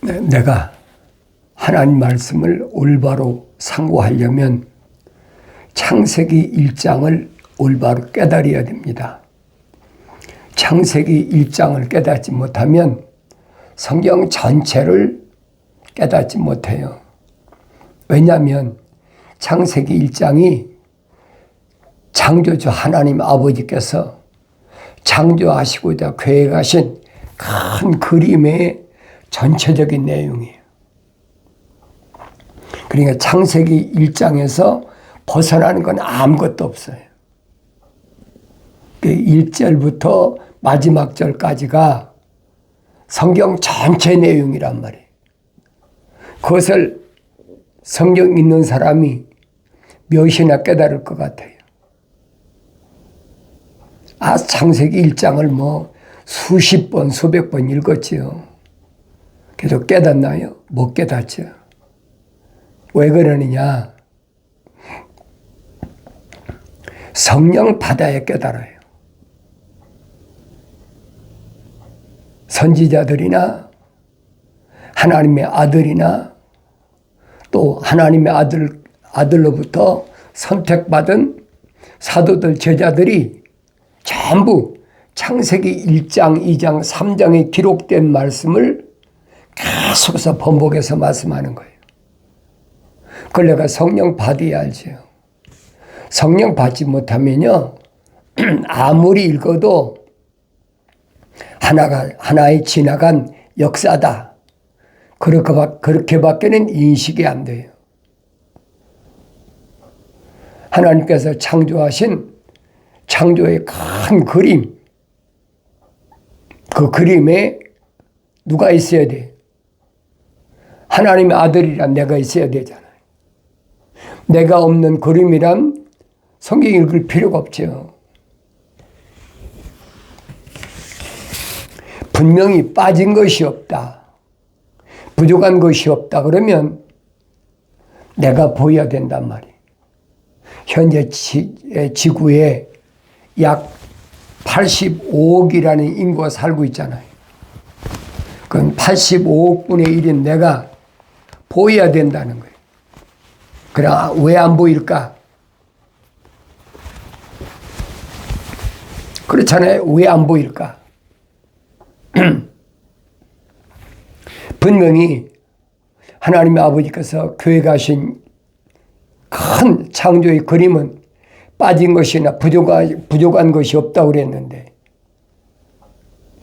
내가 하나님 말씀을 올바로 상고하려면 창세기 1장을 올바로 깨달아야 됩니다. 창세기 1장을 깨닫지 못하면 성경 전체를 깨닫지 못해요. 왜냐하면 창세기 1장이 창조주 하나님 아버지께서 창조하시고자 계획하신 큰 그림의 전체적인 내용이에요. 그러니까 창세기 1장에서 벗어나는 건 아무것도 없어요. 1절부터 마지막 절까지가 성경 전체 내용이란 말이에요. 그것을 성경 읽는 사람이 몇이나 깨달을 것 같아요. 창세기 1장을 수십 번, 수백 번 읽었지요. 그래도 깨닫나요? 못 깨닫죠. 왜 그러느냐? 성령 받아야 깨달아요. 선지자들이나 하나님의 아들이나 또 하나님의 아들로부터 선택받은 사도들, 제자들이 전부 창세기 1장, 2장, 3장에 기록된 말씀을 계속해서 번복해서 말씀하는 거예요. 그걸 내가 성령 받아야 알죠. 성령 받지 못하면요, 아무리 읽어도 하나의 지나간 역사다. 그렇게밖에는 인식이 안 돼요. 하나님께서 창조하신 창조의 큰 그림, 그 그림에 누가 있어야 돼? 하나님의 아들이란 내가 있어야 되잖아요. 내가 없는 그림이란 성경 읽을 필요가 없죠. 분명히 빠진 것이 없다, 부족한 것이 없다 그러면 내가 보여야 된단 말이에요. 현재 지구에 약 85억이라는 인구가 살고 있잖아요. 그건 85억분의 1인 내가 보여야 된다는 거예요. 그러나 왜 안 보일까? 그렇잖아요. 왜 안 보일까? 분명히 하나님의 아버지께서 계획하신 큰 창조의 그림은 빠진 것이나 부족한 것이 없다고 그랬는데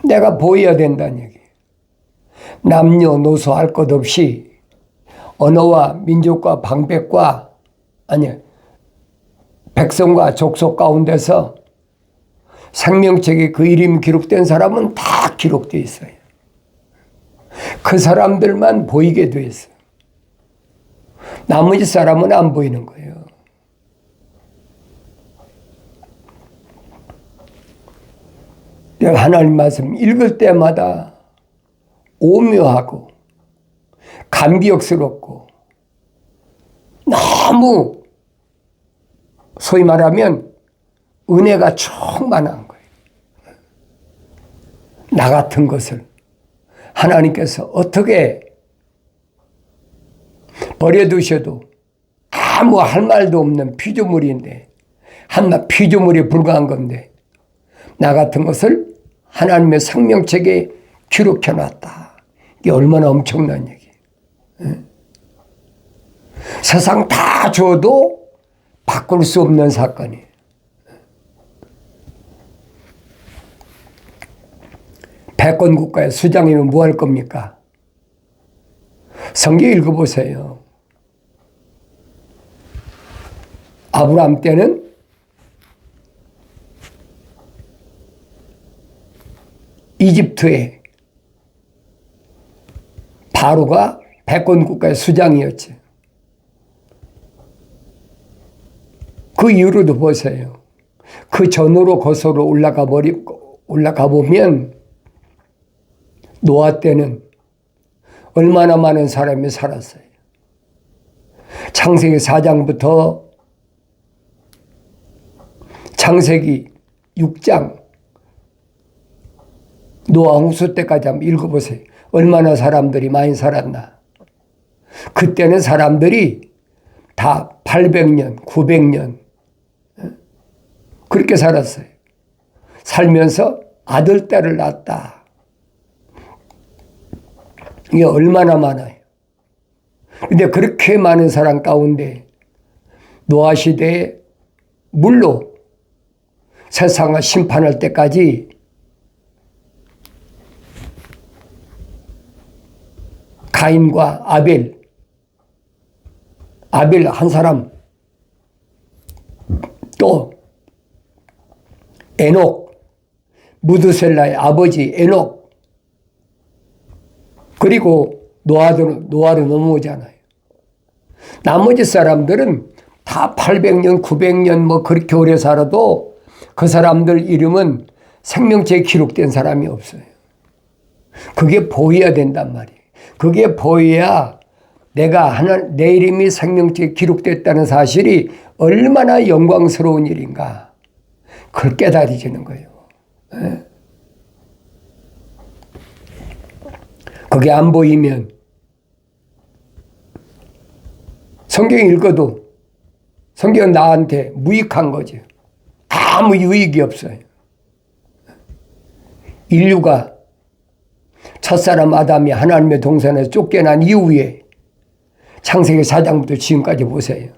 내가 보여야 된다는 얘기예요. 남녀노소 할 것 없이 언어와 민족과 방백과 백성과 족속 가운데서 생명책에 그 이름이 기록된 사람은 다 기록되어 있어요. 그 사람들만 보이게 돼 있어요. 나머지 사람은 안 보이는 거예요. 내가 하나님 말씀 읽을 때마다 오묘하고 감격스럽고 너무 소위 말하면 은혜가 충만한 거예요. 나 같은 것을 하나님께서 어떻게 버려두셔도 아무 할 말도 없는 피조물인데, 한낱 피조물에 불과한 건데 나 같은 것을 하나님의 생명책에 기록해놨다. 이게 얼마나 엄청난 얘기예요. 세상 다 줘도 바꿀 수 없는 사건이에요. 패권국가의 수장이면 뭐 할 겁니까? 성경 읽어보세요. 아브라함 때는 이집트에 바로가 패권국가의 수장이었지. 그 이후로도 보세요. 그 전으로 거슬러 올라가 보면 노아 때는 얼마나 많은 사람이 살았어요. 창세기 4장부터 창세기 6장 노아 홍수 때까지 한번 읽어보세요. 얼마나 사람들이 많이 살았나. 그때는 사람들이 다 800년, 900년 그렇게 살았어요. 살면서 아들, 딸을 낳았다. 이게 얼마나 많아요. 근데 그렇게 많은 사람 가운데 노아 시대에 물로 세상을 심판할 때까지 가인과 아벨 한 사람, 또 에녹, 무드셀라의 아버지 에녹, 그리고 노아로 넘어오잖아요. 나머지 사람들은 다 800년, 900년 뭐 그렇게 오래 살아도 그 사람들 이름은 생명체에 기록된 사람이 없어요. 그게 보여야 된단 말이에요. 그게 보여야 내 이름이 생명체에 기록됐다는 사실이 얼마나 영광스러운 일인가. 그걸 깨달아지는 거예요. 그게 안 보이면 성경 읽어도 성경은 나한테 무익한 거죠. 아무 유익이 없어요. 인류가 첫사람 아담이 하나님의 동산에서 쫓겨난 이후에 창세기 4장부터 지금까지 보세요.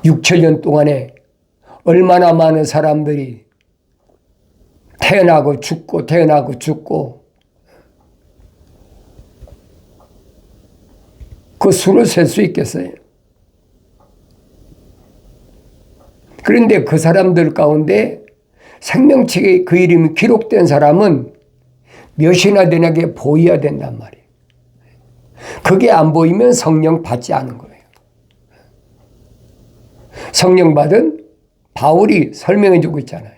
6천년 동안에 얼마나 많은 사람들이 태어나고 죽고 그 수를 셀 수 있겠어요? 그런데 그 사람들 가운데 생명책에 그 이름이 기록된 사람은 몇이나 되나게 보여야 된단 말이에요. 그게 안 보이면 성령 받지 않은 거예요. 성령 받은 바울이 설명해 주고 있잖아요.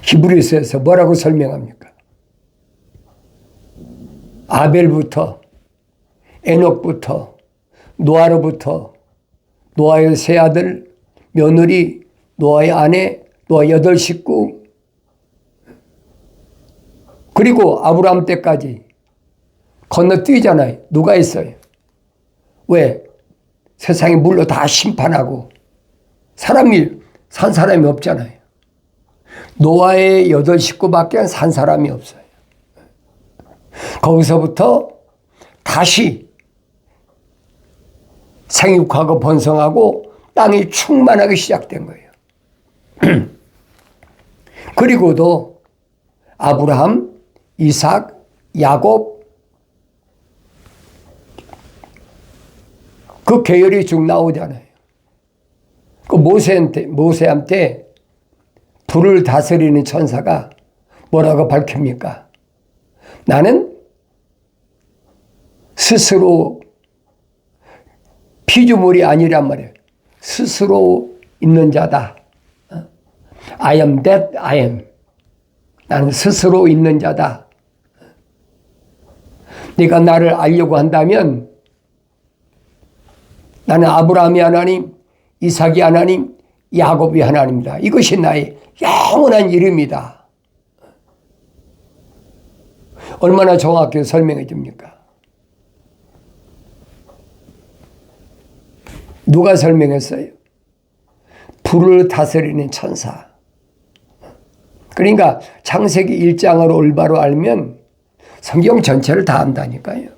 히브리서에서 뭐라고 설명합니까? 아벨부터 에녹부터 노아로부터 노아의 세 아들, 며느리, 노아의 아내, 노아 8 식구, 그리고 아브라함 때까지 건너뛰잖아요. 누가 있어요? 왜? 세상이 물로 다 심판하고 산 사람이 없잖아요. 노아의 8 식구밖에 산 사람이 없어요. 거기서부터 다시 생육하고 번성하고 땅이 충만하기 시작된 거예요. 그리고도 아브라함, 이삭, 야곱 그 계열이 쭉 나오잖아요. 그 모세한테 불을 다스리는 천사가 뭐라고 밝힙니까? 나는 스스로 피조물이 아니란 말이에요. 스스로 있는 자다. I am that I am. 나는 스스로 있는 자다. 네가 나를 알려고 한다면 나는 아브라함이 하나님, 이삭이 하나님, 야곱이 하나님이다. 이것이 나의 영원한 이름이다. 얼마나 정확하게 설명해 줍니까? 누가 설명했어요? 불을 다스리는 천사. 그러니까 창세기 1장을 올바로 알면 성경 전체를 다 안다니까요.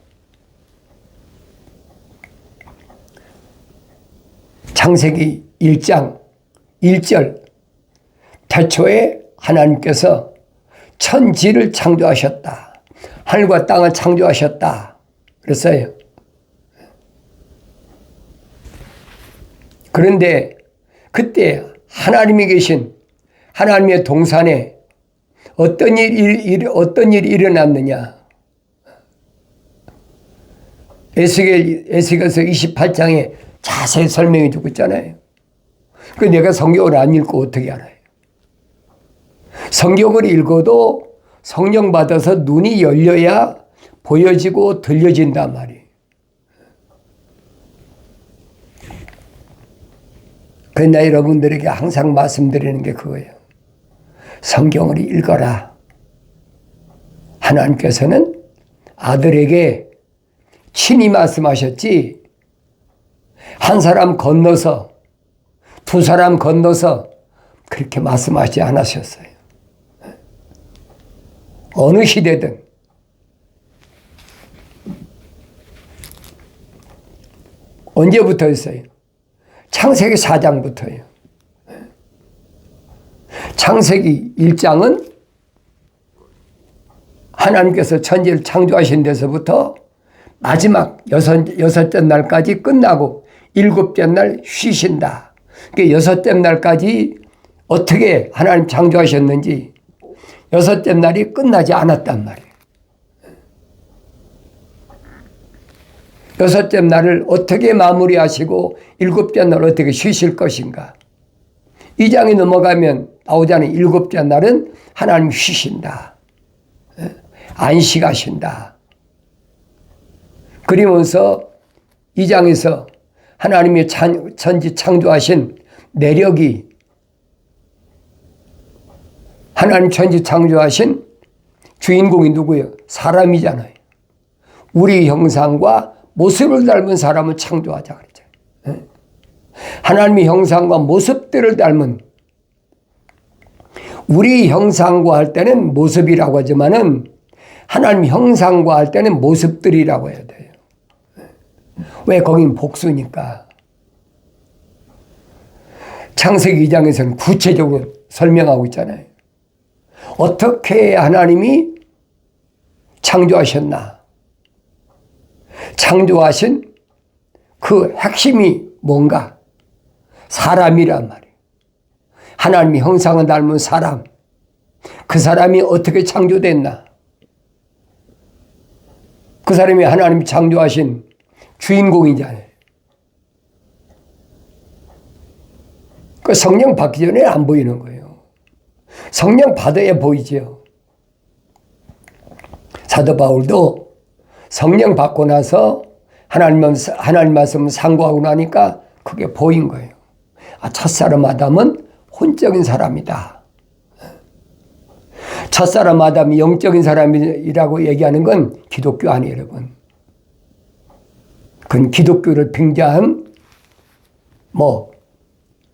창세기 1장 1절 태초에 하나님께서 천지를 창조하셨다. 하늘과 땅을 창조하셨다. 그랬어요. 그런데 그때 하나님이 계신 하나님의 동산에 어떤 일이 일어났느냐. 에스겔서 28장에 자세히 설명해 주고 있잖아요. 그 내가 성경을 안 읽고 어떻게 알아요? 성경을 읽어도 성령 받아서 눈이 열려야 보여지고 들려진단 말이에요. 그러나 여러분들에게 항상 말씀드리는 게 그거예요. 성경을 읽어라. 하나님께서는 아들에게 친히 말씀하셨지, 한 사람 건너서, 두 사람 건너서 그렇게 말씀하지 않으셨어요. 어느 시대든 언제부터였어요? 창세기 4장부터예요. 창세기 1장은 하나님께서 천지를 창조하신 데서부터 마지막 여섯째 날까지 끝나고 일곱째 날 쉬신다. 그러니까 여섯째 날까지 어떻게 하나님 창조하셨는지 여섯째 날이 끝나지 않았단 말이에요. 여섯째 날을 어떻게 마무리하시고 일곱째 날 어떻게 쉬실 것인가. 이 장이 넘어가면 나오자는 일곱째 날은 하나님 쉬신다. 안식하신다. 그러면서 이 장에서 하나님이 천지 창조하신 내력이 하나님 천지 창조하신 주인공이 누구예요? 사람이잖아요. 우리 형상과 모습을 닮은 사람을 창조하자 그랬잖아요. 하나님의 형상과 모습들을 닮은, 우리 형상과 할 때는 모습이라고 하지만은 하나님 형상과 할 때는 모습들이라고 해야 돼요. 왜? 거긴 복수니까. 창세기 2장에서는 구체적으로 설명하고 있잖아요. 어떻게 하나님이 창조하셨나? 창조하신 그 핵심이 뭔가? 사람이란 말이에요. 하나님의 형상을 닮은 사람. 그 사람이 어떻게 창조됐나? 그 사람이 하나님이 창조하신 주인공이잖아요. 그 성령 받기 전에 안 보이는 거예요. 성령 받아야 보이죠. 사도 바울도 성령 받고 나서 하나님 말씀 상고하고 나니까 그게 보인 거예요. 아, 첫사람 아담은 혼적인 사람이다. 첫사람 아담이 영적인 사람이라고 얘기하는 건 기독교 아니에요, 여러분. 그건 기독교를 빙자한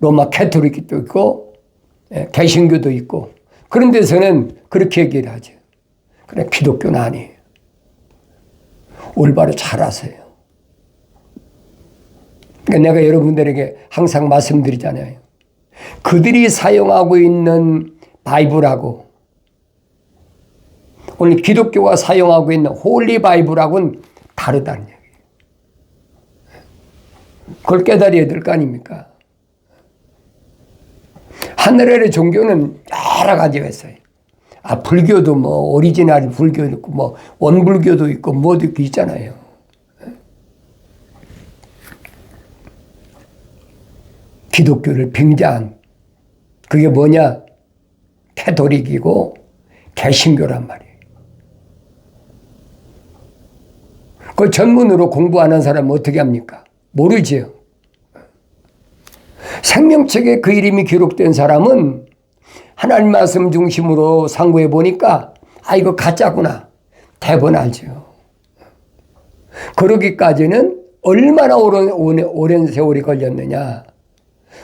로마 캐토릭도 있고 개신교도 있고 그런 데서는 그렇게 얘기를 하죠. 그래, 기독교는 아니에요. 올바로 잘 아세요. 그러니까 내가 여러분들에게 항상 말씀드리잖아요. 그들이 사용하고 있는 바이블하고 오늘 기독교가 사용하고 있는 홀리 바이블하고는 다르다는 얘기예요. 그걸 깨달아야 될 거 아닙니까? 하늘의 종교는 여러 가지가 있어요. 아, 불교도 오리지널 불교도 있고 원불교도 있고 뭐도 있고 있잖아요. 기독교를 빙자한 그게 뭐냐? 캐토릭이고 개신교란 말이에요. 그 전문으로 공부하는 사람은 어떻게 합니까? 모르지요. 생명책에 그 이름이 기록된 사람은 하나님 말씀 중심으로 상고해 보니까 아, 이거 가짜구나. 대번 알죠. 그러기까지는 얼마나 오랜 세월이 걸렸느냐.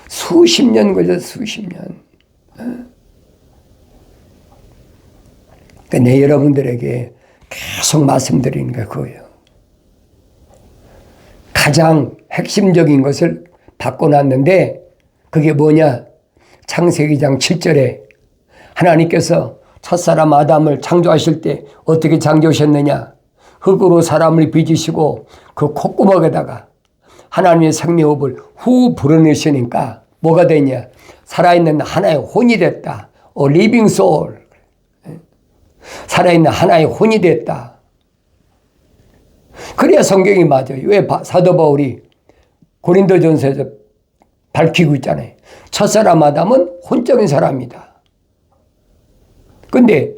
수십 년 걸렸어, 수십 년. 그러니까 여러분들에게 계속 말씀드리는 게 그거예요. 가장 핵심적인 것을 바꿔놨는데 그게 뭐냐? 창세기 2장 7절에 하나님께서 첫사람 아담을 창조하실 때 어떻게 창조하셨느냐? 흙으로 사람을 빚으시고 그 콧구멍에다가 하나님의 생명호흡을 후 불어넣으시니까 뭐가 되냐? 살아있는 하나의 혼이 됐다. living soul. 살아있는 하나의 혼이 됐다. 그래야 성경이 맞아요. 왜 사도 바울이 고린도전서에서 밝히고 있잖아요. 첫사람 아담은 혼적인 사람이다. 근데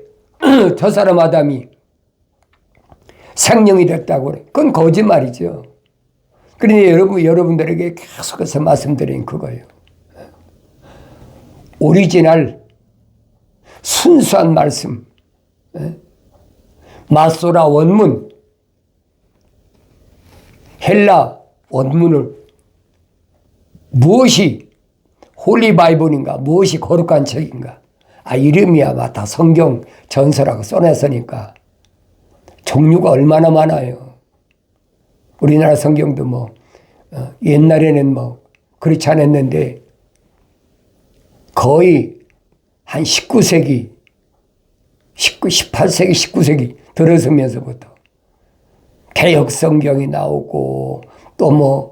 첫사람 아담이 생명이 됐다고 그래. 그건 거짓말이죠. 그러니 여러분들에게 계속해서 말씀드린 그거예요. 오리지널 순수한 말씀, 마소라 원문, 헬라 원문을 무엇이 홀리 바이블인가, 무엇이 거룩한 책인가, 이름이야 다 성경 전서라고 써놨으니까 종류가 얼마나 많아요. 우리나라 성경도 옛날에는 그렇지 않았는데 거의 한 18세기, 19세기 들어서면서부터 개혁 성경이 나오고 또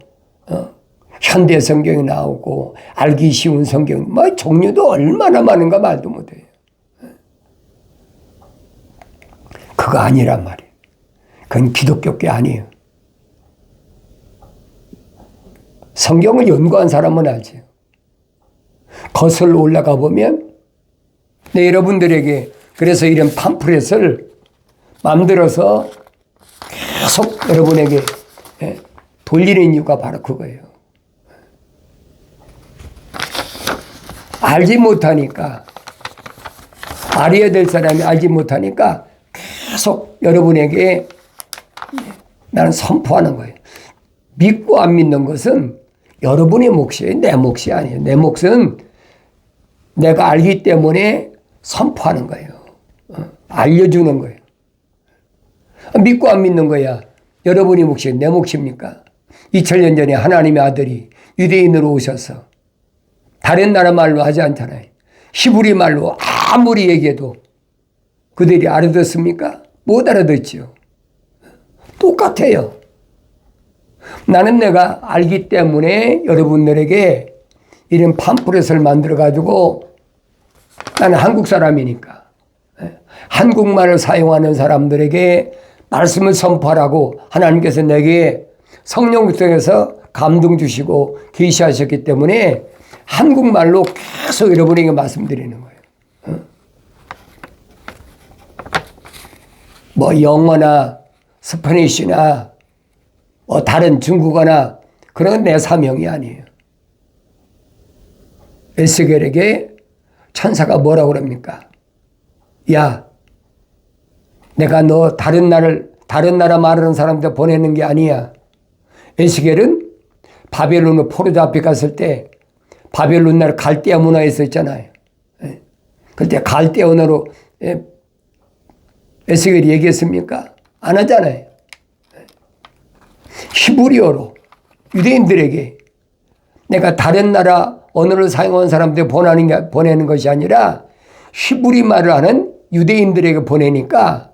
현대 성경이 나오고 알기 쉬운 성경, 종류도 얼마나 많은가 말도 못해요. 그거 아니란 말이에요. 그건 기독교계 아니에요. 성경을 연구한 사람은 알지요. 거슬러 올라가 보면 여러분들에게 그래서 이런 팜플렛을 만들어서 계속 여러분에게 돌리는 이유가 바로 그거예요. 알지 못하니까, 알아야 될 사람이 알지 못하니까 계속 여러분에게 나는 선포하는 거예요. 믿고 안 믿는 것은 여러분의 몫이에요. 내 몫이 아니에요. 내 몫은 내가 알기 때문에 선포하는 거예요. 알려주는 거예요. 믿고 안 믿는 거야. 여러분의 몫이 내 몫입니까? 2000년 전에 하나님의 아들이 유대인으로 오셔서 다른 나라 말로 하지 않잖아요. 히브리 말로 아무리 얘기해도 그들이 알아듣습니까? 못 알아듣죠. 똑같아요. 나는 내가 알기 때문에 여러분들에게 이런 팜플렛을 만들어가지고 나는 한국 사람이니까 한국말을 사용하는 사람들에게 말씀을 선포하라고 하나님께서 내게 성령 통해서 감동 주시고 계시하셨기 때문에 한국말로 계속 여러분에게 말씀드리는 거예요. 영어나 스페니쉬나 다른 중국어나 그런 건 내 사명이 아니에요. 에스겔에게 천사가 뭐라고 그럽니까? 야, 내가 너 다른 나라 말하는 사람들 보내는 게 아니야. 에스겔은 바벨론으로 포로 잡혀갔을 때 바벨론 나라 갈대아 문화에 있었잖아요. 그때 갈대아 언어로 에스겔이 얘기했습니까? 안 하잖아요. 히브리어로 유대인들에게 내가 다른 나라 언어를 사용하는 사람들 보내는 것이 아니라 히브리 말을 하는 유대인들에게 보내니까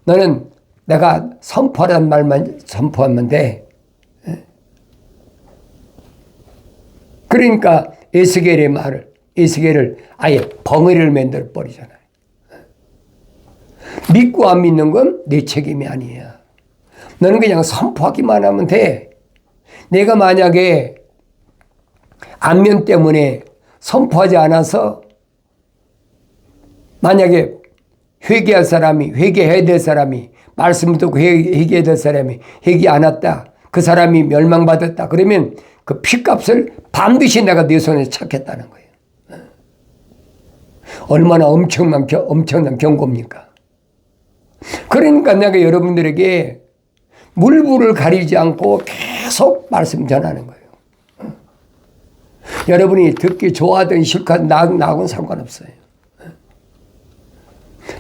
너는 내가 선포하라는 말만 선포하면 돼. 그러니까 에스겔을 아예 벙어리를 만들어 버리잖아요. 믿고 안 믿는 건 내 책임이 아니야. 너는 그냥 선포하기만 하면 돼. 내가 만약에 안면 때문에 선포하지 않아서 만약에 회개해야 될 사람이 말씀 듣고 회개해야 될 사람이 회개 안 했다. 그 사람이 멸망받았다. 그러면 그 피값을 반드시 내가 내 손에 찾겠다는 거예요. 얼마나 엄청난 경고입니까? 그러니까 내가 여러분들에게 물불을 가리지 않고 계속 말씀 전하는 거예요. 여러분이 듣기 좋아하든 싫든 나하고는 상관없어요.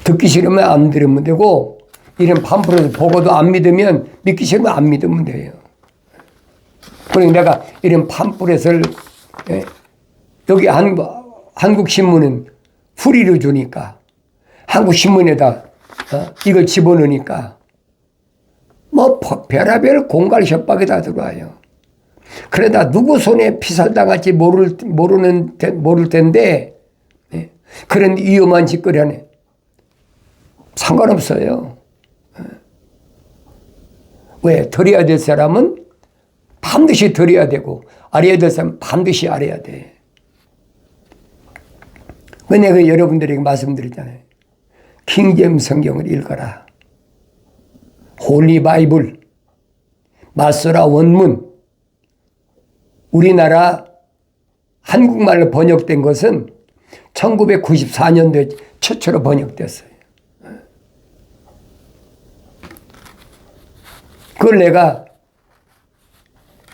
듣기 싫으면 안 들으면 되고 이런 팜플렛을 보고도 안 믿으면 믿기 싫으면 안 믿으면 돼요. 그러니까 내가 이런 팜플렛을 여기 한국신문은 프리로 주니까 한국신문에다 이걸 집어넣으니까 별의별 공갈 협박이 다 들어와요. 그러다 누구 손에 피살당할지 모를 텐데 그런 위험한 짓거리 하네. 상관없어요. 왜? 들어야 될 사람은 반드시 들어야 되고 알아야 될 사람은 반드시 알아야 돼. 내가 여러분들에게 말씀드렸잖아요. 킹제임스 성경을 읽어라. 홀리 바이블, 마소라 원문, 우리나라 한국말로 번역된 것은 1994년도에 최초로 번역됐어요. 그걸 내가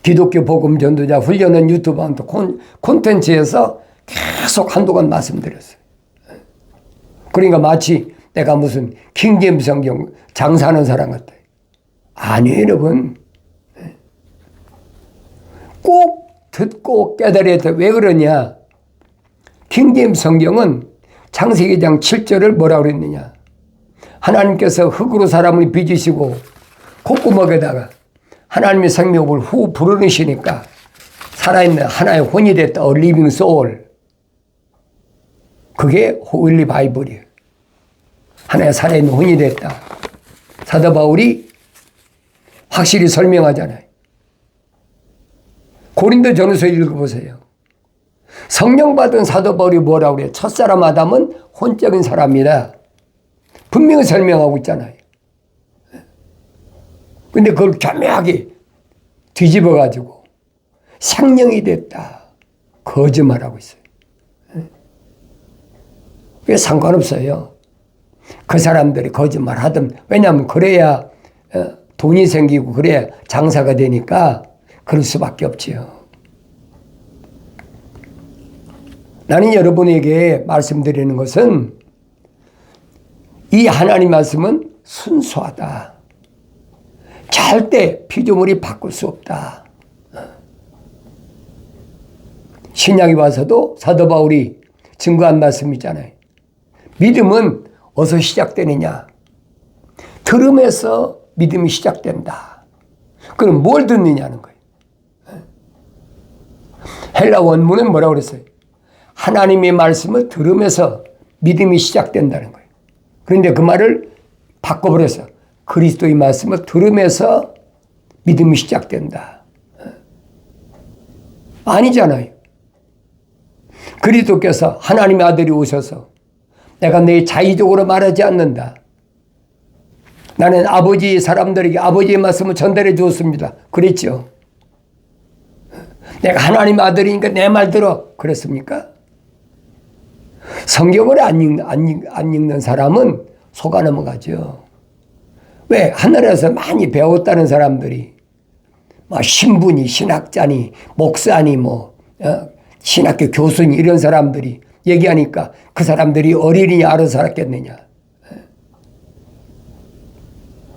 기독교 복음 전도자 훈련은 유튜브한테 콘텐츠에서 계속 한동안 말씀드렸어요. 그러니까 마치 내가 무슨 킹제임스 성경 장사하는 사람 같아요. 아니에요, 여러분. 꼭 듣고 깨달아야 돼. 왜 그러냐? 킹제임스 성경은 창세기 2장 7절을 뭐라고 그랬느냐? 하나님께서 흙으로 사람을 빚으시고 콧구멍에다가 하나님의 생명을 후 불어넣으시니까 살아있는 하나의 혼이 됐다. 리빙 소울. 그게 홀리 바이블이에요. 하나의 살아있는 혼이 됐다. 사도 바울이 확실히 설명하잖아요. 고린도 전후서 읽어보세요. 성령 받은 사도 바울이 뭐라고 그래요? 첫사람 아담은 혼적인 사람이다. 분명히 설명하고 있잖아요. 근데 그걸 교묘하게 뒤집어가지고 생명이 됐다. 거짓말하고 있어요. 왜 상관없어요? 그 사람들이 거짓말 하든, 왜냐하면 그래야 돈이 생기고 그래야 장사가 되니까 그럴 수밖에 없지요. 나는 여러분에게 말씀드리는 것은 이 하나님 말씀은 순수하다. 절대 피조물이 바꿀 수 없다. 신약에 와서도 사도 바울이 증거한 말씀이잖아요. 믿음은 어디서 시작되느냐? 들음에서 믿음이 시작된다. 그럼 뭘 듣느냐는 거예요. 헬라 원문은 뭐라고 그랬어요? 하나님의 말씀을 들음에서 믿음이 시작된다는 거예요. 그런데 그 말을 바꿔버려서 그리스도의 말씀을 들음에서 믿음이 시작된다. 아니잖아요. 그리스도께서 하나님의 아들이 오셔서 내가 내 자의적으로 말하지 않는다. 나는 아버지 사람들에게 아버지의 말씀을 전달해 주었습니다. 그랬죠. 내가 하나님의 아들이니까 내 말 들어. 그랬습니까? 성경을 안 읽는 사람은 속아 넘어가죠. 왜? 하늘에서 많이 배웠다는 사람들이 신부니 신학자니 목사니 신학교 교수니 이런 사람들이 얘기하니까 그 사람들이 어린이 알아서 살았겠느냐.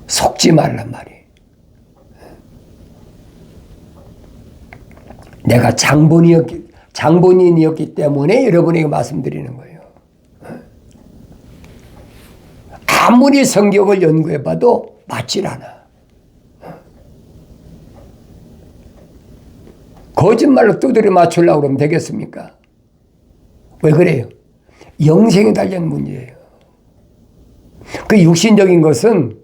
속지 말란 말이에요. 내가 장본인이었기 때문에 여러분에게 말씀드리는 거예요. 아무리 성경을 연구해봐도 맞질 않아. 거짓말로 두드려 맞추려고 그러면 되겠습니까? 왜 그래요? 영생에 달린 문제예요. 그 육신적인 것은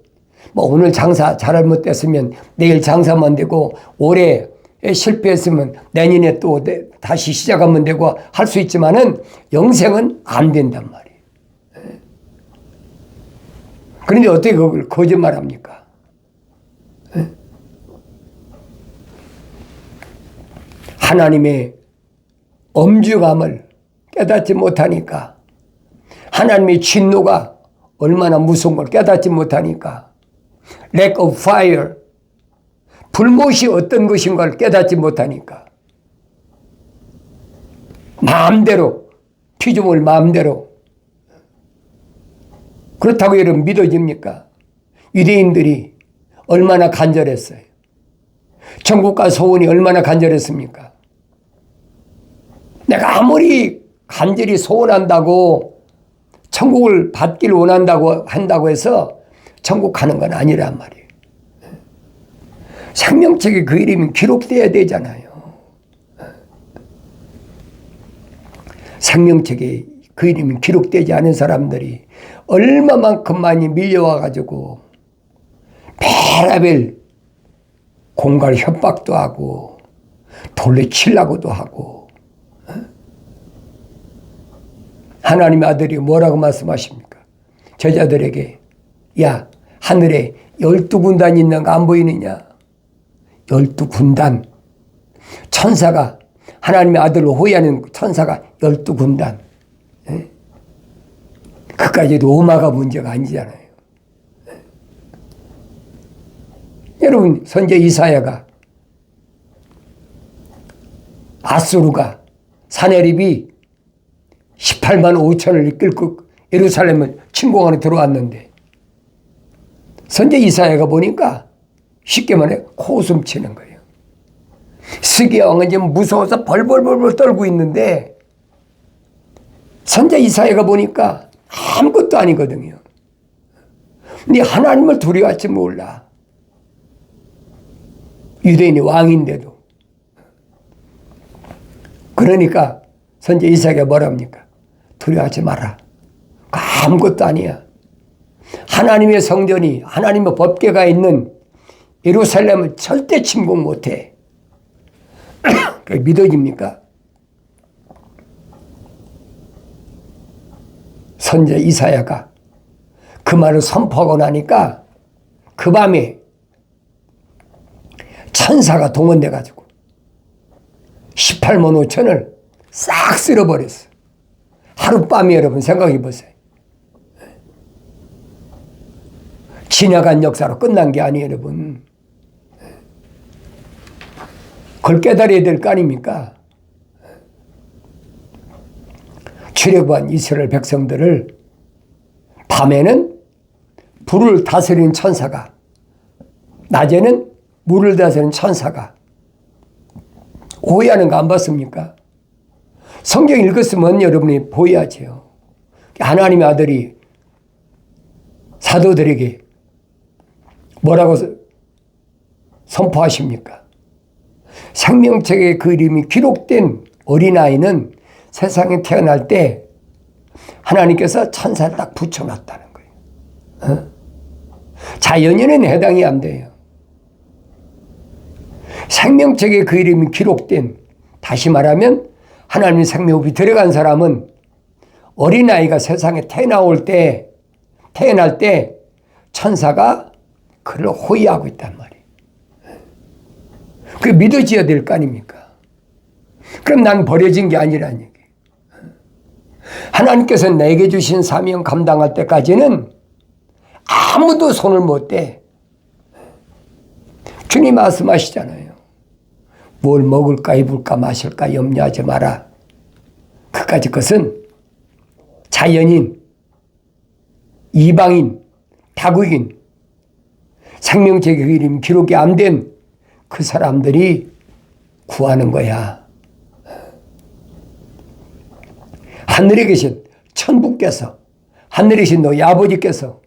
오늘 장사 잘못됐으면 내일 장사만 되고 올해 실패했으면 내년에 또 다시 시작하면 되고 할 수 있지만은 영생은 안 된단 말이에요. 그런데 어떻게 그걸 거짓말합니까? 하나님의 엄중함을 깨닫지 못하니까, 하나님의 진노가 얼마나 무서운 걸 깨닫지 못하니까, lack of fire, 불못이 어떤 것인가를 깨닫지 못하니까 마음대로, 피조물 마음대로. 그렇다고 여러분 믿어집니까? 유대인들이 얼마나 간절했어요. 천국과 소원이 얼마나 간절했습니까? 내가 아무리 간절히 소원한다고 천국을 받기를 한다고 해서 천국 가는 건 아니란 말이에요. 생명책에 그 이름이 기록돼야 되잖아요. 생명책에 그 이름이 기록되지 않은 사람들이 얼마만큼 많이 밀려와가지고 별의별 공갈 협박도 하고 돌려 치려고도 하고. 하나님의 아들이 뭐라고 말씀하십니까? 제자들에게, 야, 하늘에 12군단이 있는 거 안 보이느냐? 12군단. 천사가, 하나님의 아들을 호위하는 천사가 12군단. 그까지 로마가 문제가 아니잖아요. 여러분, 선제 이사야가 아수르가 사내립이 18만 5천을 이끌고 예루살렘을 침공하러 들어왔는데 선제 이사야가 보니까 쉽게 말해 코웃음 치는 거예요. 스기야 왕은 지금 무서워서 벌벌벌벌 떨고 있는데 선제 이사야가 보니까 아무것도 아니거든요. 근데 하나님을 두려워할지 몰라. 유대인이 왕인데도. 그러니까 선제 이사야가 뭐랍니까? 두려워하지 마라. 아무것도 아니야. 하나님의 성전이, 하나님의 법궤가 있는 예루살렘을 절대 침공 못해. 그게 믿어집니까? 선제 이사야가 그 말을 선포하고 나니까 그 밤에 천사가 동원돼 가지고 18만 5천을 싹 쓸어버렸어. 하룻밤에 여러분 생각해 보세요. 지나간 역사로 끝난 게 아니에요, 여러분. 그걸 깨달아야 될 거 아닙니까? 출애굽한 이스라엘 백성들을 밤에는 불을 다스리는 천사가, 낮에는 물을 다스리는 천사가 오해하는 거 안 봤습니까? 성경 읽었으면 여러분이 보여야죠. 하나님의 아들이 사도들에게 뭐라고 선포하십니까? 생명책의 그 이름이 기록된 어린아이는 세상에 태어날 때 하나님께서 천사를 딱 붙여놨다는 거예요. 자연인은 해당이 안 돼요. 생명책의 그 이름이 기록된, 다시 말하면 하나님의 생명이 들어간 사람은 어린아이가 세상에 태어날 때 천사가 그를 호위하고 있단 말이에요. 그게 믿어져야 될 거 아닙니까? 그럼 난 버려진 게 아니라는 얘기예요. 하나님께서 내게 주신 사명 감당할 때까지는 아무도 손을 못 대. 주님 말씀하시잖아요. 뭘 먹을까 입을까 마실까 염려하지 마라. 그까짓 것은 자연인, 이방인, 다국인, 생명책의 이름 기록이 안 된 그 사람들이 구하는 거야. 하늘에 계신 천부께서, 하늘에 계신 너희 아버지께서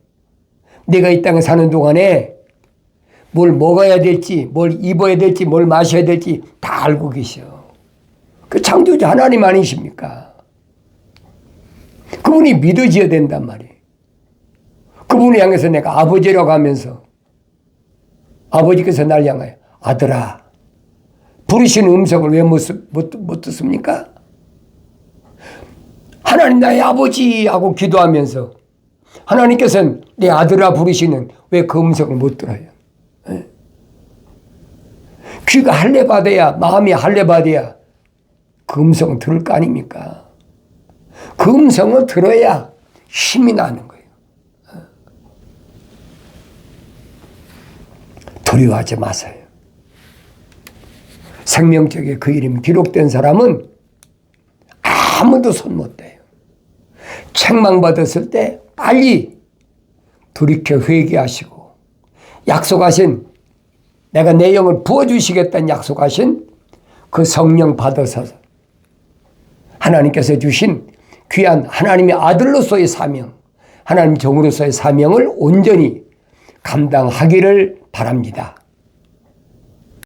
네가 이 땅에 사는 동안에 뭘 먹어야 될지, 뭘 입어야 될지, 뭘 마셔야 될지 다 알고 계셔. 그 창조주 하나님 아니십니까? 그분이 믿어져야 된단 말이에요. 그분을 향해서 내가 아버지라고 하면서 아버지께서 날 향하여 아들아 부르시는 음성을 왜 못 듣습니까? 하나님 나의 아버지 하고 기도하면서 하나님께서는 내 아들아 부르시는 왜 그 음성을 못 들어요? 귀가 할례받아야, 마음이 할례받아야 그 음성을 들을 거 아닙니까? 그 음성을 들어야 힘이 나는 거예요. 두려워하지 마세요. 생명책에 그 이름이 기록된 사람은 아무도 손 못 대요. 책망받았을 때 빨리 돌이켜 회개하시고 약속하신, 내가 내 영을 부어주시겠다는 약속하신 그 성령 받아서 하나님께서 주신 귀한 하나님의 아들로서의 사명, 하나님 종으로서의 사명을 온전히 감당하기를 바랍니다.